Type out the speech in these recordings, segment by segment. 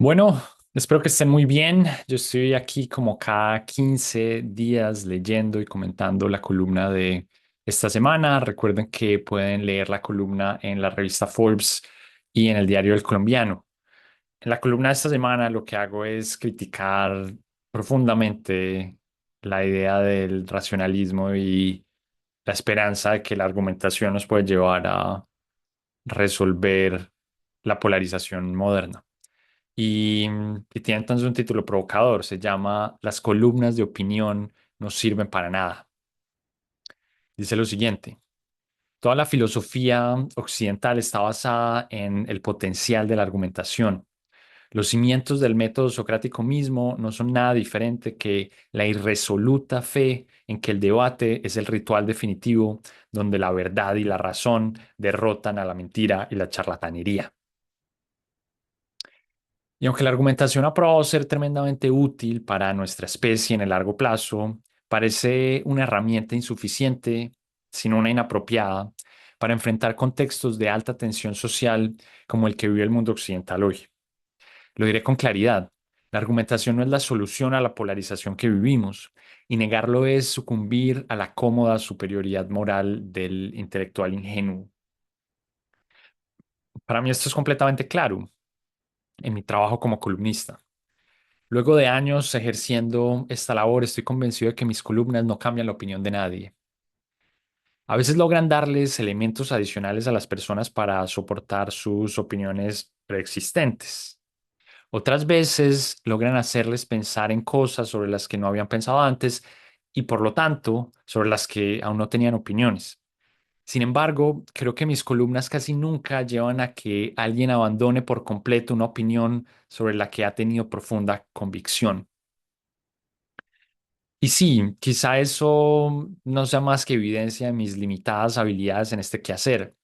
Bueno, espero que estén muy bien. Yo estoy aquí como cada 15 días leyendo y comentando la columna de esta semana. Recuerden que pueden leer la columna en la revista Forbes y en el Diario El Colombiano. En la columna de esta semana lo que hago es criticar profundamente la idea del racionalismo y la esperanza de que la argumentación nos puede llevar a resolver la polarización moderna. Y tiene entonces un título provocador, se llama Las columnas de opinión no sirven para nada. Dice lo siguiente: toda la filosofía occidental está basada en el potencial de la argumentación. Los cimientos del método socrático mismo no son nada diferente que la irresoluta fe en que el debate es el ritual definitivo donde la verdad y la razón derrotan a la mentira y la charlatanería. Y aunque la argumentación ha probado ser tremendamente útil para nuestra especie en el largo plazo, parece una herramienta insuficiente, sino una inapropiada, para enfrentar contextos de alta tensión social como el que vive el mundo occidental hoy. Lo diré con claridad: la argumentación no es la solución a la polarización que vivimos, y negarlo es sucumbir a la cómoda superioridad moral del intelectual ingenuo. Para mí esto es completamente claro en mi trabajo como columnista. Luego de años ejerciendo esta labor, estoy convencido de que mis columnas no cambian la opinión de nadie. A veces logran darles elementos adicionales a las personas para soportar sus opiniones preexistentes. Otras veces logran hacerles pensar en cosas sobre las que no habían pensado antes y por lo tanto sobre las que aún no tenían opiniones. Sin embargo, creo que mis columnas casi nunca llevan a que alguien abandone por completo una opinión sobre la que ha tenido profunda convicción. Y sí, quizá eso no sea más que evidencia de mis limitadas habilidades en este quehacer,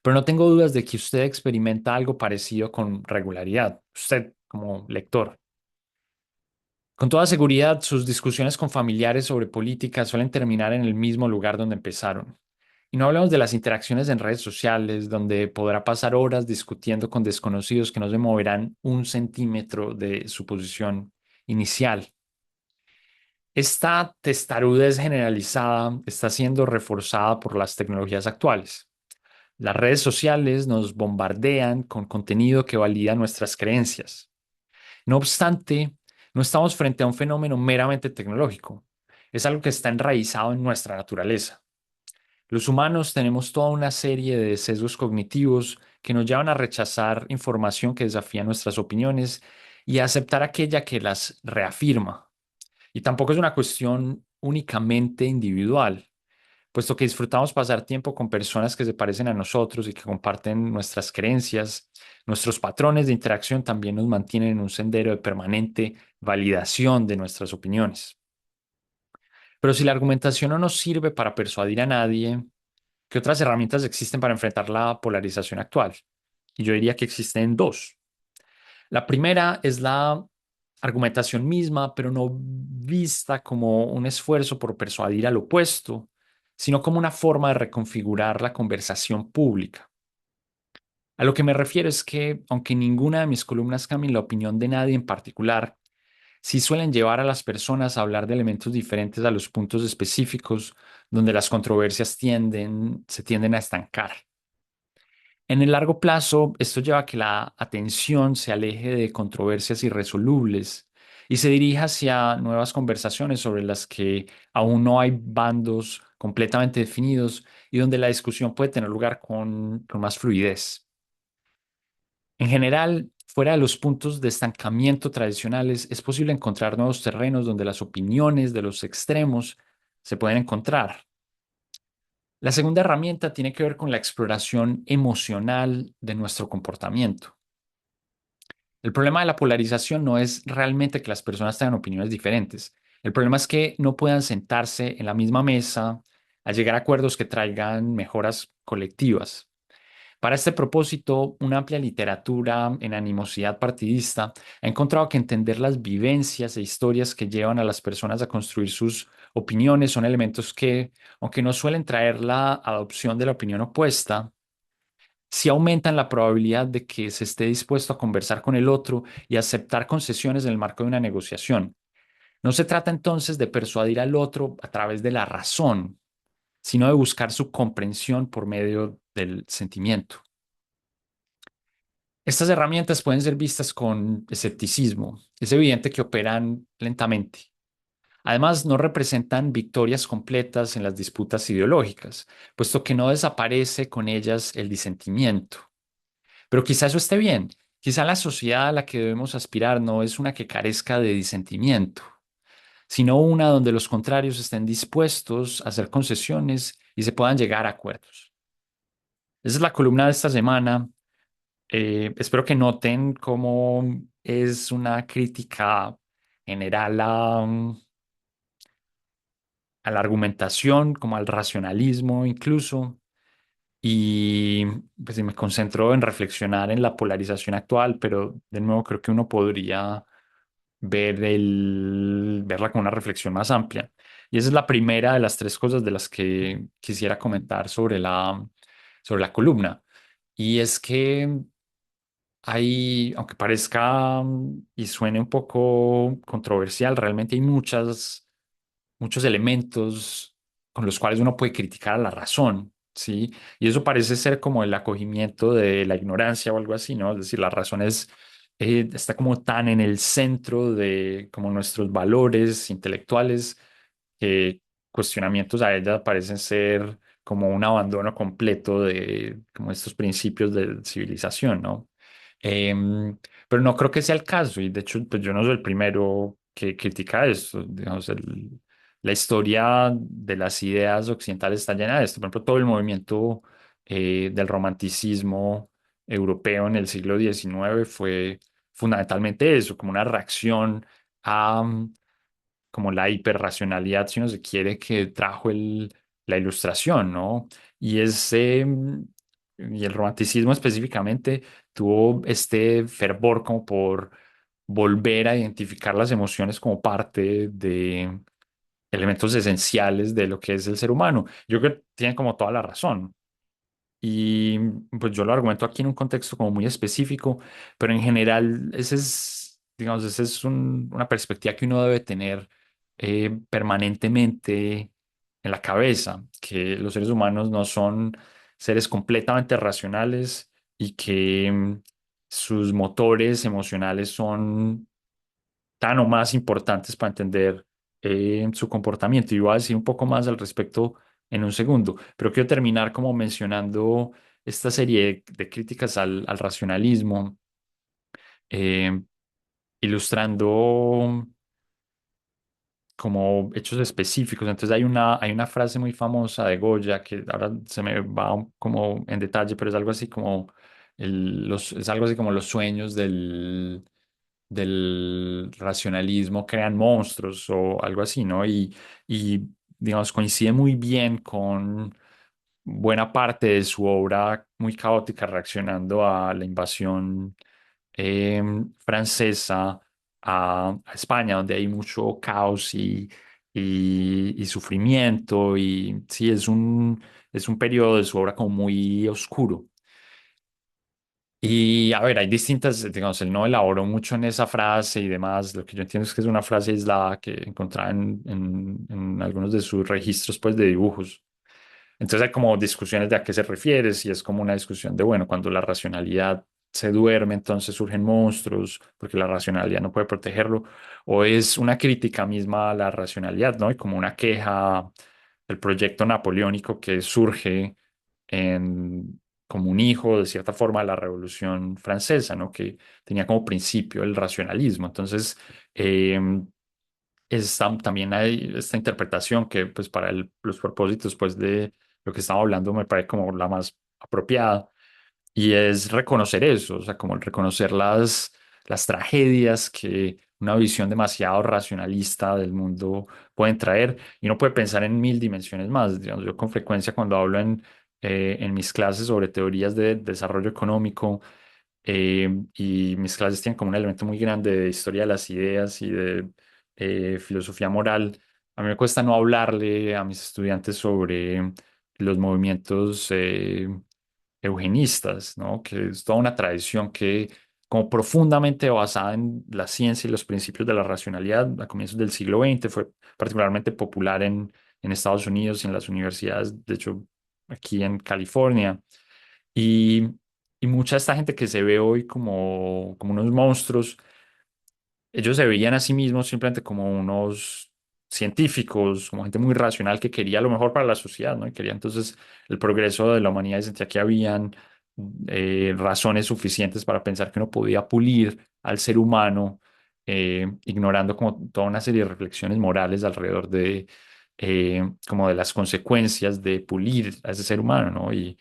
pero no tengo dudas de que usted experimenta algo parecido con regularidad, usted como lector. Con toda seguridad, sus discusiones con familiares sobre política suelen terminar en el mismo lugar donde empezaron. Y no hablamos de las interacciones en redes sociales, donde podrá pasar horas discutiendo con desconocidos que no se moverán un centímetro de su posición inicial. Esta testarudez generalizada está siendo reforzada por las tecnologías actuales. Las redes sociales nos bombardean con contenido que valida nuestras creencias. No obstante, no estamos frente a un fenómeno meramente tecnológico. Es algo que está enraizado en nuestra naturaleza. Los humanos tenemos toda una serie de sesgos cognitivos que nos llevan a rechazar información que desafía nuestras opiniones y a aceptar aquella que las reafirma. Y tampoco es una cuestión únicamente individual, puesto que disfrutamos pasar tiempo con personas que se parecen a nosotros y que comparten nuestras creencias. Nuestros patrones de interacción también nos mantienen en un sendero de permanente validación de nuestras opiniones. Pero si la argumentación no nos sirve para persuadir a nadie, ¿qué otras herramientas existen para enfrentar la polarización actual? Y yo diría que existen dos. La primera es la argumentación misma, pero no vista como un esfuerzo por persuadir al opuesto, sino como una forma de reconfigurar la conversación pública. A lo que me refiero es que, aunque ninguna de mis columnas cambie la opinión de nadie en particular, sí suelen llevar a las personas a hablar de elementos diferentes a los puntos específicos donde las controversias se tienden a estancar. En el largo plazo, esto lleva a que la atención se aleje de controversias irresolubles y se dirija hacia nuevas conversaciones sobre las que aún no hay bandos completamente definidos y donde la discusión puede tener lugar con más fluidez. En general, fuera de los puntos de estancamiento tradicionales, es posible encontrar nuevos terrenos donde las opiniones de los extremos se pueden encontrar. La segunda herramienta tiene que ver con la exploración emocional de nuestro comportamiento. El problema de la polarización no es realmente que las personas tengan opiniones diferentes. El problema es que no puedan sentarse en la misma mesa a llegar a acuerdos que traigan mejoras colectivas. Para este propósito, una amplia literatura en animosidad partidista ha encontrado que entender las vivencias e historias que llevan a las personas a construir sus opiniones son elementos que, aunque no suelen traer la adopción de la opinión opuesta, sí aumentan la probabilidad de que se esté dispuesto a conversar con el otro y aceptar concesiones en el marco de una negociación. No se trata entonces de persuadir al otro a través de la razón, sino de buscar su comprensión por medio del sentimiento. Estas herramientas pueden ser vistas con escepticismo. Es evidente que operan lentamente. Además, no representan victorias completas en las disputas ideológicas, puesto que no desaparece con ellas el disentimiento. Pero quizá eso esté bien. Quizá la sociedad a la que debemos aspirar no es una que carezca de disentimiento, sino una donde los contrarios estén dispuestos a hacer concesiones y se puedan llegar a acuerdos. Esa es la columna de esta semana. Espero que noten cómo es una crítica general a la argumentación, como al racionalismo incluso. Y pues me concentro en reflexionar en la polarización actual, pero de nuevo creo que uno podría verla con una reflexión más amplia. Y esa es la primera de las tres cosas de las que quisiera comentar sobre la columna. Y es que hay, aunque parezca y suene un poco controversial, realmente hay muchos elementos con los cuales uno puede criticar a la razón, ¿sí? Y eso parece ser como el acogimiento de la ignorancia o algo así, ¿no? Es decir, la razón está como tan en el centro de como nuestros valores intelectuales que cuestionamientos a ella parecen ser como un abandono completo de como estos principios de civilización, ¿no? Em, pero no creo que sea el caso y de hecho pues yo no soy el primero que critica esto. Digamos, la historia de las ideas occidentales está llena de esto. Por ejemplo, todo el movimiento del romanticismo europeo en el siglo XIX fue fundamentalmente eso, como una reacción a como la hiperracionalidad, si uno se quiere, que trajo la ilustración, ¿no? Y y el romanticismo específicamente tuvo este fervor como por volver a identificar las emociones como parte de elementos esenciales de lo que es el ser humano. Yo creo que tienen como toda la razón. Y pues yo lo argumento aquí en un contexto como muy específico, pero en general digamos, esa es una perspectiva que uno debe tener permanentemente en la cabeza, que los seres humanos no son seres completamente racionales y que sus motores emocionales son tan o más importantes para entender su comportamiento. Y voy a decir un poco más al respecto en un segundo, pero quiero terminar como mencionando esta serie de críticas al racionalismo, eh, ilustrando como hechos específicos. Entonces hay una frase muy famosa de Goya que ahora se me va como en detalle, pero es algo así como es algo así como los sueños del racionalismo crean monstruos o algo así, ¿no? Y digamos, coincide muy bien con buena parte de su obra muy caótica reaccionando a la invasión francesa a España, donde hay mucho caos y sufrimiento y sí, es un periodo de su obra como muy oscuro. Y a ver, hay distintas, digamos, él no elaboró mucho en esa frase y demás. Lo que yo entiendo es que es una frase aislada que encontraba en algunos de sus registros, pues, de dibujos. Entonces hay como discusiones de a qué se refiere, si es como una discusión de, bueno, cuando la racionalidad se duerme, entonces surgen monstruos, porque la racionalidad no puede protegerlo, o es una crítica misma a la racionalidad, ¿no? Y como una queja del proyecto napoleónico que surge como un hijo, de cierta forma, de la Revolución Francesa, ¿no? Que tenía como principio el racionalismo. Entonces, también hay esta interpretación que, pues, para los propósitos, pues, de lo que estaba hablando, me parece como la más apropiada, y es reconocer eso, o sea, como reconocer las tragedias que una visión demasiado racionalista del mundo pueden traer, y uno puede pensar en mil dimensiones más. Digamos, yo con frecuencia cuando hablo en mis clases sobre teorías de desarrollo económico, y mis clases tienen como un elemento muy grande de historia de las ideas y de filosofía moral. A mí me cuesta no hablarle a mis estudiantes sobre los movimientos eugenistas, ¿no? Que es toda una tradición que como profundamente basada en la ciencia y los principios de la racionalidad a comienzos del siglo XX, fue particularmente popular en Estados Unidos y en las universidades, de hecho, aquí en California. Y, y mucha de esta gente que se ve hoy como unos monstruos, ellos se veían a sí mismos simplemente como unos científicos, como gente muy racional que quería lo mejor para la sociedad, ¿no? Y quería entonces el progreso de la humanidad y sentía que habían razones suficientes para pensar que uno podía pulir al ser humano, ignorando como toda una serie de reflexiones morales alrededor de como de las consecuencias de pulir a ese ser humano, ¿no? Y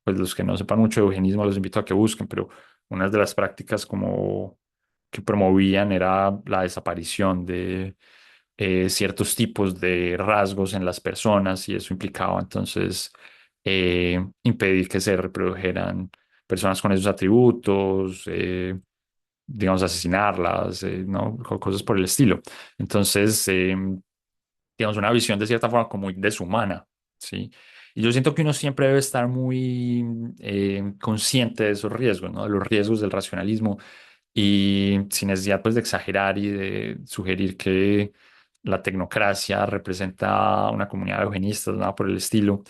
pues los que no sepan mucho de eugenismo los invito a que busquen, pero una de las prácticas como que promovían era la desaparición de ciertos tipos de rasgos en las personas y eso implicaba entonces impedir que se reprodujeran personas con esos atributos, digamos, asesinarlas, ¿no? Cosas por el estilo. Entonces, digamos, una visión de cierta forma como muy deshumana, ¿sí? Y yo siento que uno siempre debe estar muy consciente de esos riesgos, ¿no? De los riesgos del racionalismo y sin necesidad pues de exagerar y de sugerir que la tecnocracia representa una comunidad de eugenistas, nada por el estilo.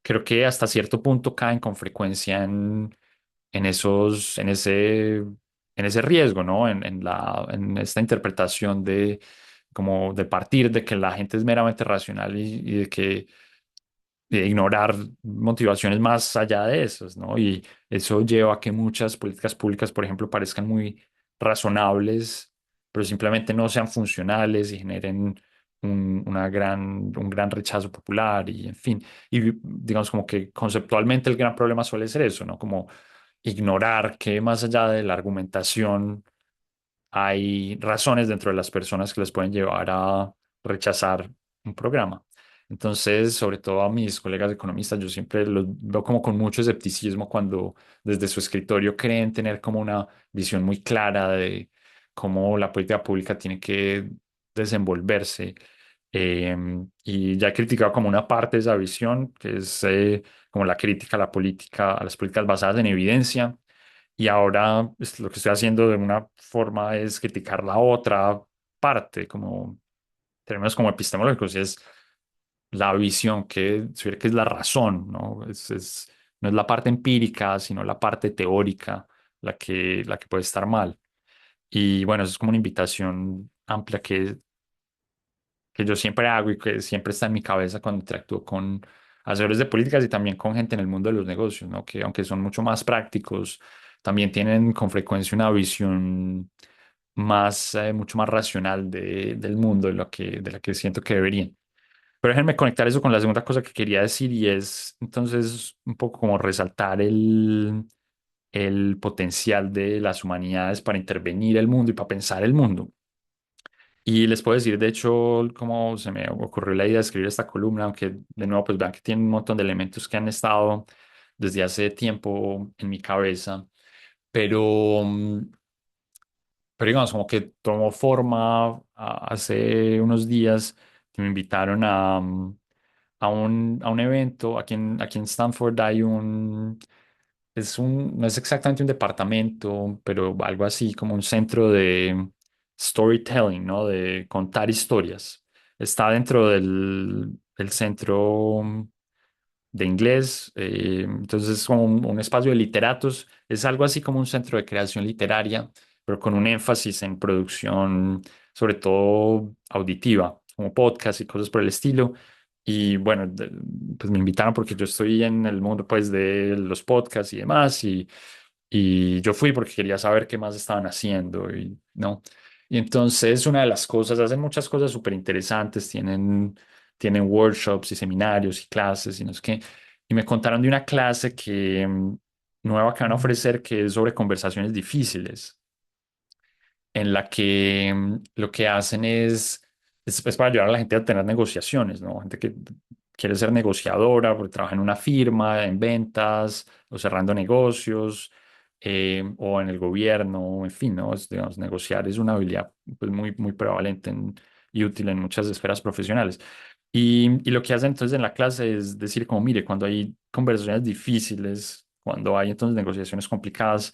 Creo que hasta cierto punto caen con frecuencia en esos, en ese riesgo, ¿no? En esta interpretación de como de partir de que la gente es meramente racional y de que de ignorar motivaciones más allá de esas, ¿no? Y eso lleva a que muchas políticas públicas, por ejemplo, parezcan muy razonables, pero simplemente no sean funcionales y generen un gran rechazo popular y, en fin, y digamos como que conceptualmente el gran problema suele ser eso, ¿no? Como ignorar que más allá de la argumentación hay razones dentro de las personas que les pueden llevar a rechazar un programa. Entonces, sobre todo a mis colegas economistas, yo siempre los veo como con mucho escepticismo cuando desde su escritorio creen tener como una visión muy clara de cómo la política pública tiene que desenvolverse. Y ya he criticado como una parte de esa visión, que es como la crítica a la política, a las políticas basadas en evidencia y ahora pues, lo que estoy haciendo de una forma es criticar la otra parte, como términos como epistemológicos, y es la visión que es la razón, ¿no? No es la parte empírica, sino la parte teórica la que puede estar mal. Y bueno, eso es como una invitación amplia que yo siempre hago y que siempre está en mi cabeza cuando interactúo con asesores de políticas y también con gente en el mundo de los negocios, ¿no? Que aunque son mucho más prácticos, también tienen con frecuencia una visión mucho más racional del mundo de la que siento que deberían. Pero déjenme conectar eso con la segunda cosa que quería decir y es entonces un poco como resaltar el potencial de las humanidades para intervenir el mundo y para pensar el mundo. Y les puedo decir, de hecho, cómo se me ocurrió la idea de escribir esta columna, aunque de nuevo, pues vean que tiene un montón de elementos que han estado desde hace tiempo en mi cabeza, pero, pero digamos, como que tomó forma hace unos días que me invitaron a un evento. Aquí en Stanford hay no es exactamente un departamento, pero algo así como un centro de storytelling, ¿no? De contar historias. Está dentro del centro de inglés, entonces es como un espacio de literatos, es algo así como un centro de creación literaria, pero con un énfasis en producción, sobre todo auditiva, como podcast y cosas por el estilo. Y bueno, pues me invitaron porque yo estoy en el mundo pues de los podcasts y demás, y yo fui porque quería saber qué más estaban haciendo, y no. Y entonces una de las cosas, hacen muchas cosas súper interesantes, tienen workshops y seminarios y clases y no sé qué. Y me contaron de una clase nueva que van a ofrecer que es sobre conversaciones difíciles, en la que lo que hacen es para ayudar a la gente a tener negociaciones, ¿no? Gente que quiere ser negociadora porque trabaja en una firma, en ventas o cerrando negocios o en el gobierno, o en fin, ¿no? Digamos, negociar es una habilidad pues, muy prevalente y útil en muchas esferas profesionales. Y lo que hacen entonces en la clase es decir como, mire, cuando hay conversaciones difíciles, cuando hay entonces negociaciones complicadas,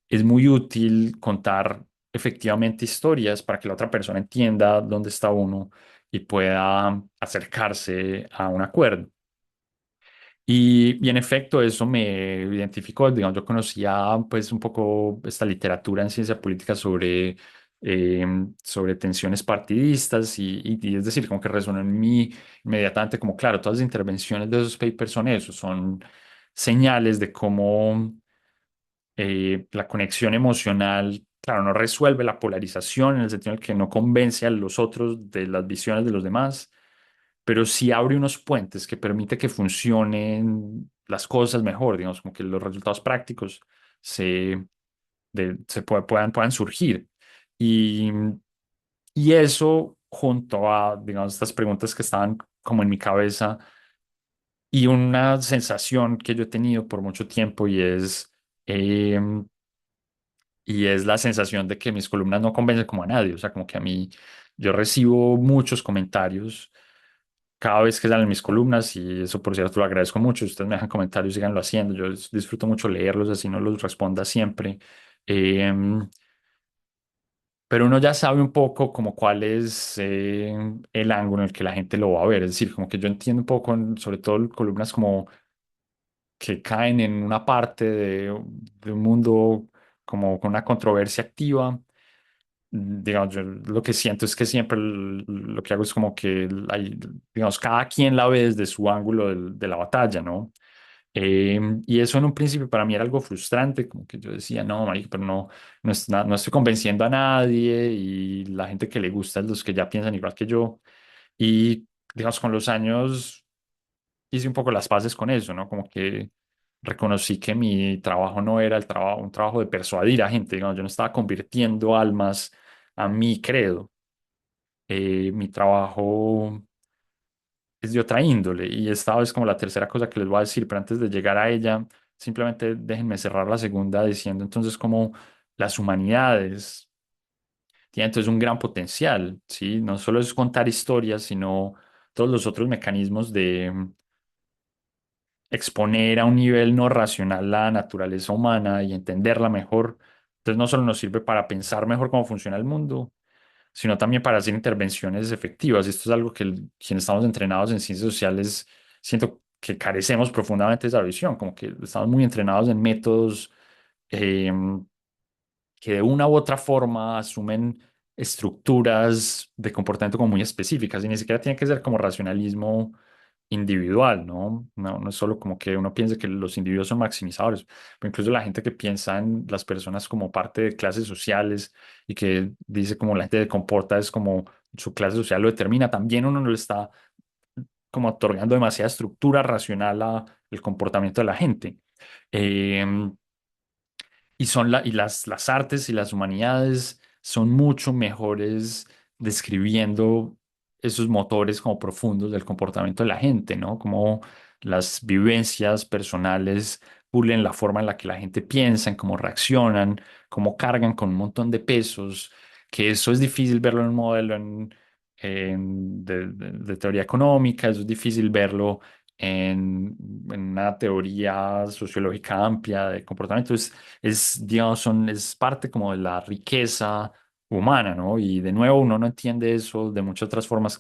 es muy útil contar efectivamente historias para que la otra persona entienda dónde está uno y pueda acercarse a un acuerdo. Y en efecto eso me identificó, digamos, yo conocía pues un poco esta literatura en ciencia política sobre tensiones partidistas y es decir, como que resonó en mí inmediatamente como, claro, todas las intervenciones de esos papers son eso, son señales de cómo la conexión emocional, claro, no resuelve la polarización en el sentido en el que no convence a los otros de las visiones de los demás, pero sí abre unos puentes que permite que funcionen las cosas mejor, digamos, como que los resultados prácticos se, puedan surgir. Y, y eso junto a, digamos, estas preguntas que estaban como en mi cabeza y una sensación que yo he tenido por mucho tiempo em, y es la sensación de que mis columnas no convencen como a nadie, o sea, como que a mí yo recibo muchos comentarios cada vez que salen mis columnas y eso por cierto lo agradezco mucho. Si ustedes me dejan comentarios, síganlo haciendo. Yo disfruto mucho leerlos, así no los responda siempre. Em, pero uno ya sabe un poco como cuál es el ángulo en el que la gente lo va a ver. Es decir, como que yo entiendo un poco, sobre todo columnas como que caen en una parte de un mundo como con una controversia activa. Digamos, yo lo que siento es que siempre lo que hago es como que digamos, cada quien la ve desde su ángulo de la batalla, ¿no? Y eso en un principio para mí era algo frustrante, como que yo decía, no, marica, pero no estoy convenciendo a nadie y la gente que le gusta es los que ya piensan igual que yo. Y digamos, con los años hice un poco las paces con eso, ¿no? Como que reconocí que mi trabajo no era un trabajo de persuadir a gente, digamos, yo no estaba convirtiendo almas a mi credo. Mi trabajo es de otra índole y esta es como la tercera cosa que les voy a decir, pero antes de llegar a ella, simplemente déjenme cerrar la segunda diciendo entonces como las humanidades tienen entonces un gran potencial, ¿sí? No solo es contar historias, sino todos los otros mecanismos de exponer a un nivel no racional la naturaleza humana y entenderla mejor. Entonces no solo nos sirve para pensar mejor cómo funciona el mundo, sino también para hacer intervenciones efectivas. Esto es algo que quienes estamos entrenados en ciencias sociales, siento que carecemos profundamente de esa visión, como que estamos muy entrenados en métodos que de una u otra forma asumen estructuras de comportamiento como muy específicas y ni siquiera tiene que ser como racionalismo individual, ¿no? No es solo como que uno piense que los individuos son maximizadores, pero incluso la gente que piensa en las personas como parte de clases sociales y que dice como la gente se comporta es como su clase social lo determina, también uno no le está como otorgando demasiada estructura racional al comportamiento de la gente. Em, y las artes y las humanidades son mucho mejores describiendo esos motores como profundos del comportamiento de la gente, ¿no? Como las vivencias personales pulen la forma en la que la gente piensa, en cómo reaccionan, cómo cargan con un montón de pesos, que eso es difícil verlo en un modelo de teoría económica, eso es difícil verlo en una teoría sociológica amplia de comportamiento. Digamos, es parte como de la riqueza humana, ¿no? Y de nuevo uno no entiende eso de muchas otras formas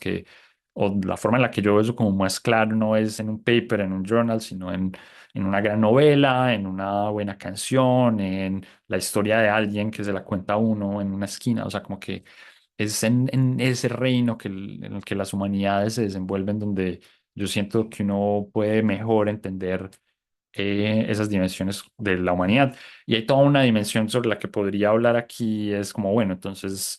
o la forma en la que yo veo eso como más claro no es en un paper, en un journal, sino en una gran novela, en una buena canción, en la historia de alguien que se la cuenta a uno en una esquina, o sea, como que es en ese reino en el que las humanidades se desenvuelven donde yo siento que uno puede mejor entender esas dimensiones de la humanidad. Y hay toda una dimensión sobre la que podría hablar aquí, es como, bueno, entonces,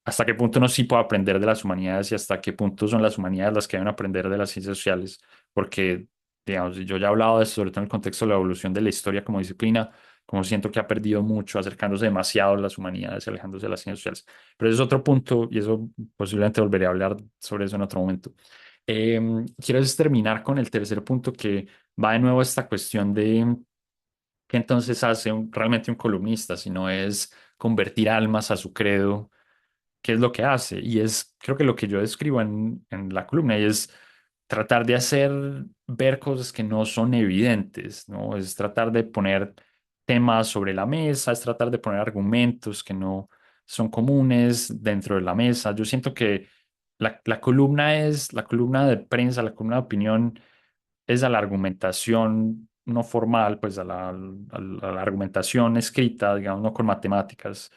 ¿hasta qué punto uno sí puede aprender de las humanidades y hasta qué punto son las humanidades las que deben aprender de las ciencias sociales? Porque, digamos, yo ya he hablado de eso, sobre todo en el contexto de la evolución de la historia como disciplina, como siento que ha perdido mucho, acercándose demasiado a las humanidades y alejándose de las ciencias sociales. Pero ese es otro punto y eso posiblemente volveré a hablar sobre eso en otro momento. Quiero terminar con el tercer punto que va de nuevo a esta cuestión de qué entonces hace realmente un columnista, si no es convertir almas a su credo, qué es lo que hace. Y es, creo que lo que yo describo en la columna, y es tratar de hacer ver cosas que no son evidentes, ¿no? Es tratar de poner temas sobre la mesa, es tratar de poner argumentos que no son comunes dentro de la mesa. Yo siento que la columna es, la columna de prensa, la columna de opinión es a la argumentación no formal, pues a la argumentación escrita, digamos, no con matemáticas.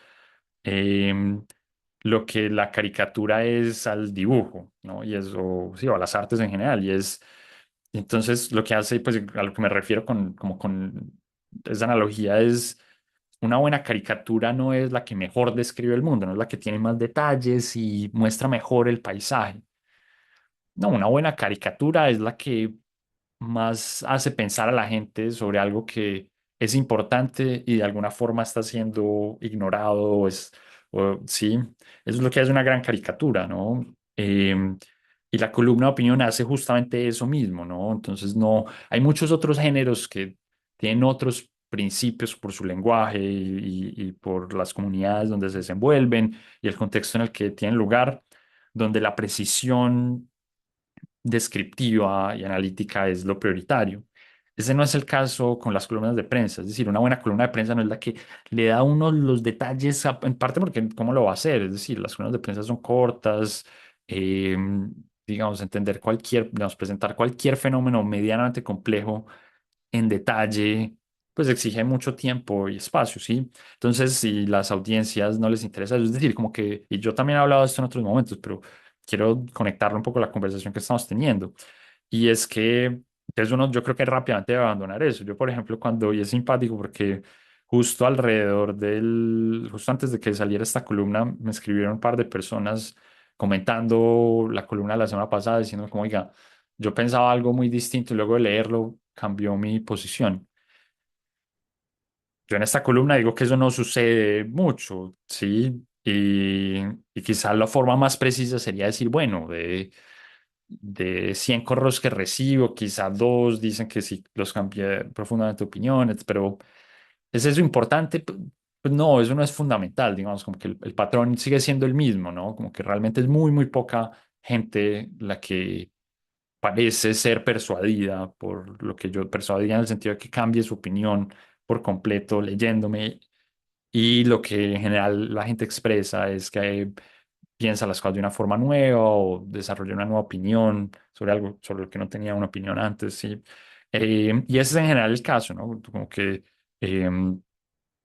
Em, lo que la caricatura es al dibujo, ¿no? Y eso, sí, o a las artes en general. Entonces, lo que hace, pues, a lo que me refiero como con esa analogía es una buena caricatura no es la que mejor describe el mundo, no es la que tiene más detalles y muestra mejor el paisaje. No, una buena caricatura es la que más hace pensar a la gente sobre algo que es importante y de alguna forma está siendo ignorado. Sí, eso es lo que es una gran caricatura, ¿no? Y la columna de opinión hace justamente eso mismo, ¿no? Entonces, no, hay muchos otros géneros que tienen otros principios por su lenguaje y por las comunidades donde se desenvuelven y el contexto en el que tienen lugar, donde la precisión descriptiva y analítica es lo prioritario. Ese no es el caso con las columnas de prensa, es decir, una buena columna de prensa no es la que le da a uno los detalles, en parte porque ¿cómo lo va a hacer? Es decir, las columnas de prensa son cortas, eh, digamos, entender cualquier, digamos, presentar cualquier fenómeno medianamente complejo en detalle, pues exige mucho tiempo y espacio, ¿sí? Entonces, si las audiencias no les interesa, es decir, como que, y yo también he hablado de esto en otros momentos, pero quiero conectarlo un poco a la conversación que estamos teniendo. Y es que, entonces uno, yo creo que rápidamente debe abandonar eso. Yo, por ejemplo, cuando, y es simpático porque justo alrededor justo antes de que saliera esta columna, me escribieron un par de personas comentando la columna de la semana pasada, diciendo como, oiga, yo pensaba algo muy distinto y luego de leerlo cambió mi posición. Yo en esta columna digo que eso no sucede mucho, ¿sí? Y quizás la forma más precisa sería decir, bueno, de 100 correos que recibo, quizá dos dicen que sí los cambié profundamente de opiniones, pero ¿es eso importante? Pues no, eso no es fundamental, digamos, como que el patrón sigue siendo el mismo, ¿no? Como que realmente es muy, muy poca gente la que parece ser persuadida por lo que yo persuadía en el sentido de que cambie su opinión por completo leyéndome y lo que en general la gente expresa es que piensa las cosas de una forma nueva o desarrolla una nueva opinión sobre algo sobre lo que no tenía una opinión antes, sí. Y ese es en general el caso, ¿no? Como que,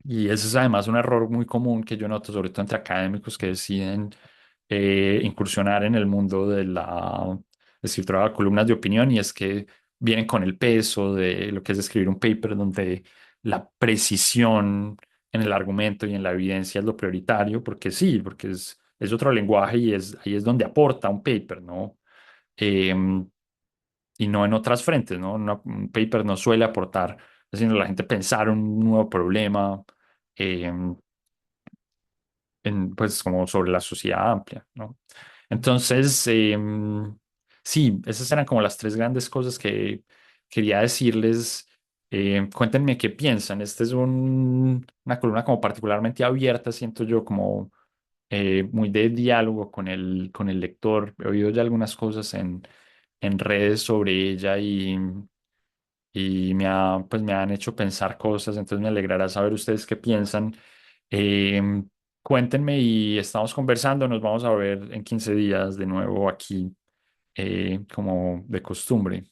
y ese es además un error muy común que yo noto, sobre todo entre académicos que deciden incursionar en el mundo de la escritura de columnas de opinión, y es que vienen con el peso de lo que es escribir un paper donde la precisión en el argumento y en la evidencia es lo prioritario, porque sí, porque es otro lenguaje y ahí es donde aporta un paper, ¿no? Em, y no en otras frentes, ¿no? Un paper no suele aportar, haciendo a la gente pensar un nuevo problema, em, pues como sobre la sociedad amplia, ¿no? Entonces, sí, esas eran como las tres grandes cosas que quería decirles. Cuéntenme qué piensan. Esta es una columna como particularmente abierta, siento yo, como muy de diálogo con el lector. He oído ya algunas cosas en redes sobre ella y pues me han hecho pensar cosas, entonces me alegrará saber ustedes qué piensan. Em, Cuéntenme y estamos conversando, nos vamos a ver en 15 días de nuevo aquí, como de costumbre.